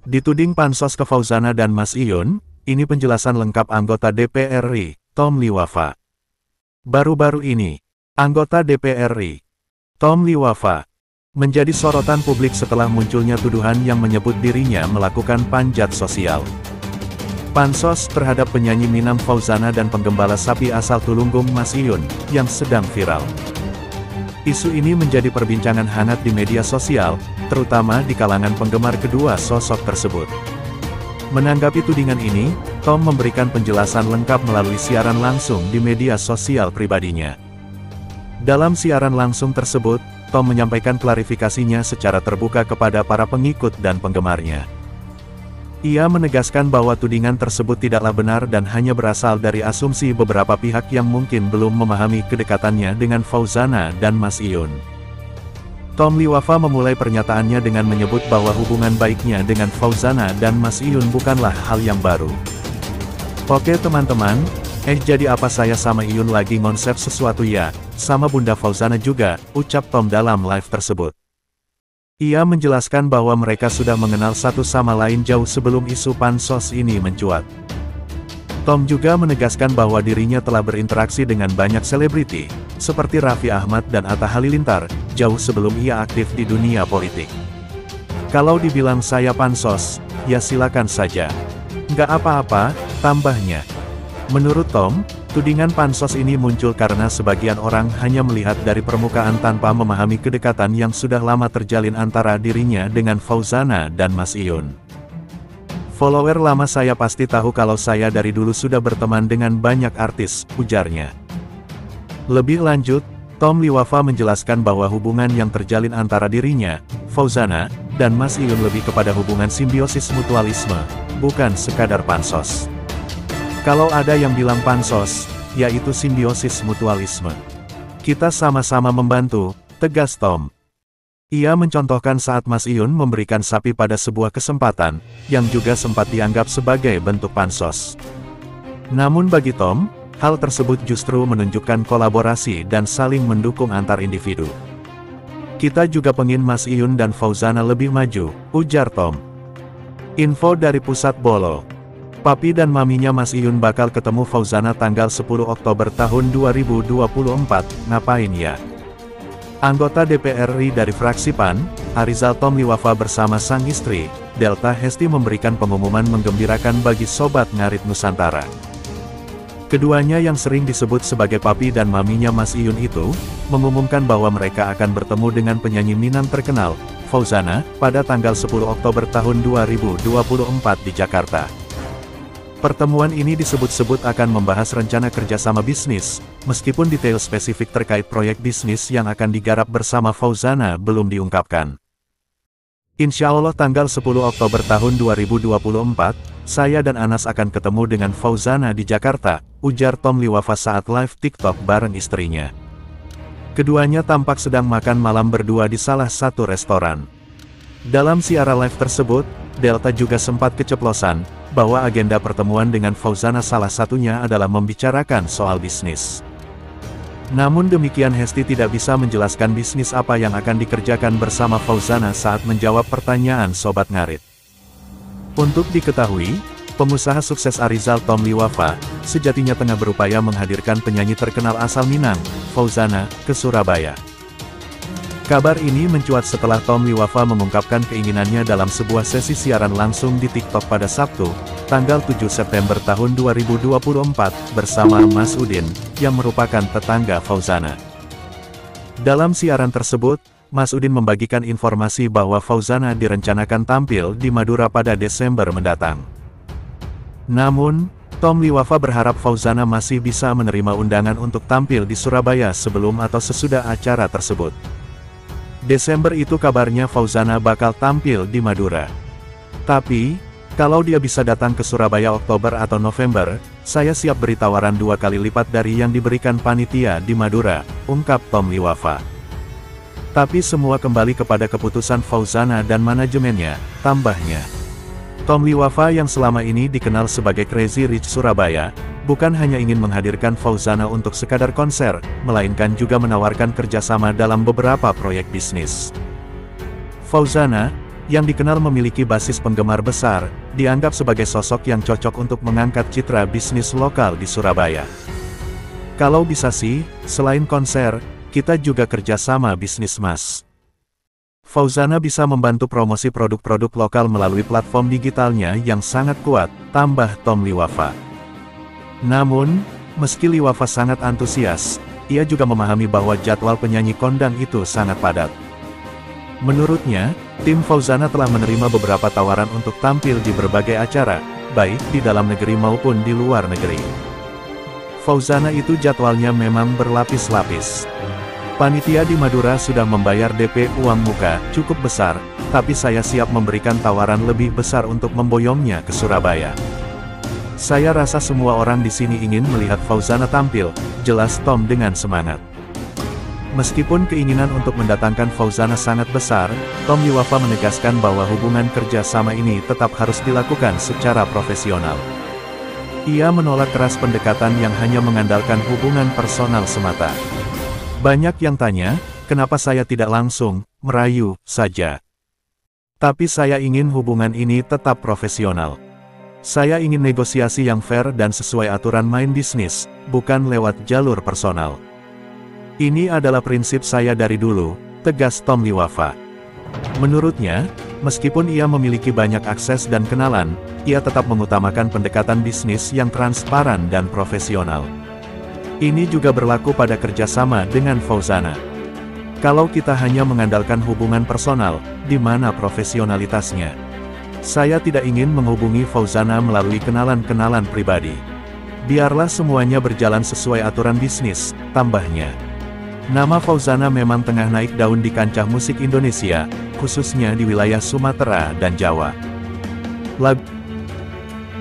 Dituding pansos ke Fauzana dan Mas Iyun, ini penjelasan lengkap anggota DPR RI, Tom Liwafa. Baru-baru ini, anggota DPR RI, Tom Liwafa, menjadi sorotan publik setelah munculnya tuduhan yang menyebut dirinya melakukan panjat sosial. Pansos terhadap penyanyi Minang Fauzana dan penggembala sapi asal Tulunggum Mas Iyun, yang sedang viral. Isu ini menjadi perbincangan hangat di media sosial, terutama di kalangan penggemar kedua sosok tersebut. Menanggapi tudingan ini, Tom memberikan penjelasan lengkap melalui siaran langsung di media sosial pribadinya. Dalam siaran langsung tersebut, Tom menyampaikan klarifikasinya secara terbuka kepada para pengikut dan penggemarnya. Ia menegaskan bahwa tudingan tersebut tidaklah benar dan hanya berasal dari asumsi beberapa pihak yang mungkin belum memahami kedekatannya dengan Fauzana dan Mas Iyun. Tom Liwafa memulai pernyataannya dengan menyebut bahwa hubungan baiknya dengan Fauzana dan Mas Iyun bukanlah hal yang baru. Oke teman-teman, jadi apa saya sama Iyun lagi ngonsep sesuatu ya, sama Bunda Fauzana juga, ucap Tom dalam live tersebut. Ia menjelaskan bahwa mereka sudah mengenal satu sama lain jauh sebelum isu pansos ini mencuat. Tom juga menegaskan bahwa dirinya telah berinteraksi dengan banyak selebriti, seperti Raffi Ahmad dan Atta Halilintar, jauh sebelum ia aktif di dunia politik. Kalau dibilang saya pansos, ya silakan saja. Nggak apa-apa, tambahnya. Menurut Tom, tudingan pansos ini muncul karena sebagian orang hanya melihat dari permukaan tanpa memahami kedekatan yang sudah lama terjalin antara dirinya dengan Fauzana dan Mas Iyun. Follower lama saya pasti tahu kalau saya dari dulu sudah berteman dengan banyak artis, ujarnya. Lebih lanjut, Tom Liwafa menjelaskan bahwa hubungan yang terjalin antara dirinya, Fauzana, dan Mas Iyun lebih kepada hubungan simbiosis mutualisme, bukan sekadar pansos. Kalau ada yang bilang pansos, yaitu simbiosis mutualisme. Kita sama-sama membantu, tegas Tom. Ia mencontohkan saat Mas Iyun memberikan sapi pada sebuah kesempatan, yang juga sempat dianggap sebagai bentuk pansos. Namun bagi Tom, hal tersebut justru menunjukkan kolaborasi dan saling mendukung antar individu. Kita juga pengen Mas Iyun dan Fauzana lebih maju, ujar Tom. Info dari Pusat Bolo. Papi dan maminya Mas Iyun bakal ketemu Fauzana tanggal 10 Oktober tahun 2024, ngapain ya? Anggota DPR RI dari fraksi PAN, Arizal Tom Liwafa bersama sang istri, Delta Hesti memberikan pengumuman menggembirakan bagi Sobat Ngarit Nusantara. Keduanya yang sering disebut sebagai papi dan maminya Mas Iyun itu, mengumumkan bahwa mereka akan bertemu dengan penyanyi Minang terkenal, Fauzana, pada tanggal 10 Oktober tahun 2024 di Jakarta. Pertemuan ini disebut-sebut akan membahas rencana kerjasama bisnis, meskipun detail spesifik terkait proyek bisnis yang akan digarap bersama Fauzana belum diungkapkan. Insya Allah tanggal 10 Oktober tahun 2024, saya dan Anas akan ketemu dengan Fauzana di Jakarta, ujar Tom Liwafa saat live TikTok bareng istrinya. Keduanya tampak sedang makan malam berdua di salah satu restoran. Dalam siaran live tersebut, Delta juga sempat keceplosan, bahwa agenda pertemuan dengan Fauzana salah satunya adalah membicarakan soal bisnis. Namun demikian Hesti tidak bisa menjelaskan bisnis apa yang akan dikerjakan bersama Fauzana saat menjawab pertanyaan Sobat Ngarit. Untuk diketahui, pengusaha sukses Arizal Tom Liwafa, sejatinya tengah berupaya menghadirkan penyanyi terkenal asal Minang, Fauzana, ke Surabaya. Kabar ini mencuat setelah Tom Liwafa mengungkapkan keinginannya dalam sebuah sesi siaran langsung di TikTok pada Sabtu, tanggal 7 September tahun 2024, bersama Mas Udin, yang merupakan tetangga Fauzana. Dalam siaran tersebut, Mas Udin membagikan informasi bahwa Fauzana direncanakan tampil di Madura pada Desember mendatang. Namun, Tom Liwafa berharap Fauzana masih bisa menerima undangan untuk tampil di Surabaya sebelum atau sesudah acara tersebut. Desember itu kabarnya Fauzana bakal tampil di Madura. Tapi, kalau dia bisa datang ke Surabaya Oktober atau November, saya siap beri tawaran 2 kali lipat dari yang diberikan panitia di Madura, ungkap Tom Liwafa. Tapi semua kembali kepada keputusan Fauzana dan manajemennya, tambahnya. Tom Liwafa yang selama ini dikenal sebagai Crazy Rich Surabaya, bukan hanya ingin menghadirkan Fauzana untuk sekadar konser, melainkan juga menawarkan kerjasama dalam beberapa proyek bisnis. Fauzana, Yang dikenal memiliki basis penggemar besar, dianggap sebagai sosok yang cocok untuk mengangkat citra bisnis lokal di Surabaya. Kalau bisa sih, selain konser, kita juga kerjasama bisnis Mas. Fauzana bisa membantu promosi produk-produk lokal melalui platform digitalnya yang sangat kuat, tambah Tom Liwafa. Namun, meski Liwafa sangat antusias, ia juga memahami bahwa jadwal penyanyi kondang itu sangat padat. Menurutnya, tim Fauzana telah menerima beberapa tawaran untuk tampil di berbagai acara, baik di dalam negeri maupun di luar negeri. Fauzana itu jadwalnya memang berlapis-lapis. Panitia di Madura sudah membayar DP uang muka cukup besar, tapi saya siap memberikan tawaran lebih besar untuk memboyongnya ke Surabaya. Saya rasa semua orang di sini ingin melihat Fauzana tampil, jelas Tom dengan semangat. Meskipun keinginan untuk mendatangkan Fauzana sangat besar, Tom Liwafa menegaskan bahwa hubungan kerja sama ini tetap harus dilakukan secara profesional. Ia menolak keras pendekatan yang hanya mengandalkan hubungan personal semata. Banyak yang tanya, kenapa saya tidak langsung merayu saja. Tapi saya ingin hubungan ini tetap profesional. Saya ingin negosiasi yang fair dan sesuai aturan main bisnis, bukan lewat jalur personal. Ini adalah prinsip saya dari dulu, tegas Tom Liwafa. Menurutnya, meskipun ia memiliki banyak akses dan kenalan, ia tetap mengutamakan pendekatan bisnis yang transparan dan profesional. Ini juga berlaku pada kerjasama dengan Fauzana. Kalau kita hanya mengandalkan hubungan personal, di mana profesionalitasnya? Saya tidak ingin menghubungi Fauzana melalui kenalan-kenalan pribadi. Biarlah semuanya berjalan sesuai aturan bisnis, tambahnya. Nama Fauzana memang tengah naik daun di kancah musik Indonesia, khususnya di wilayah Sumatera dan Jawa. Lagu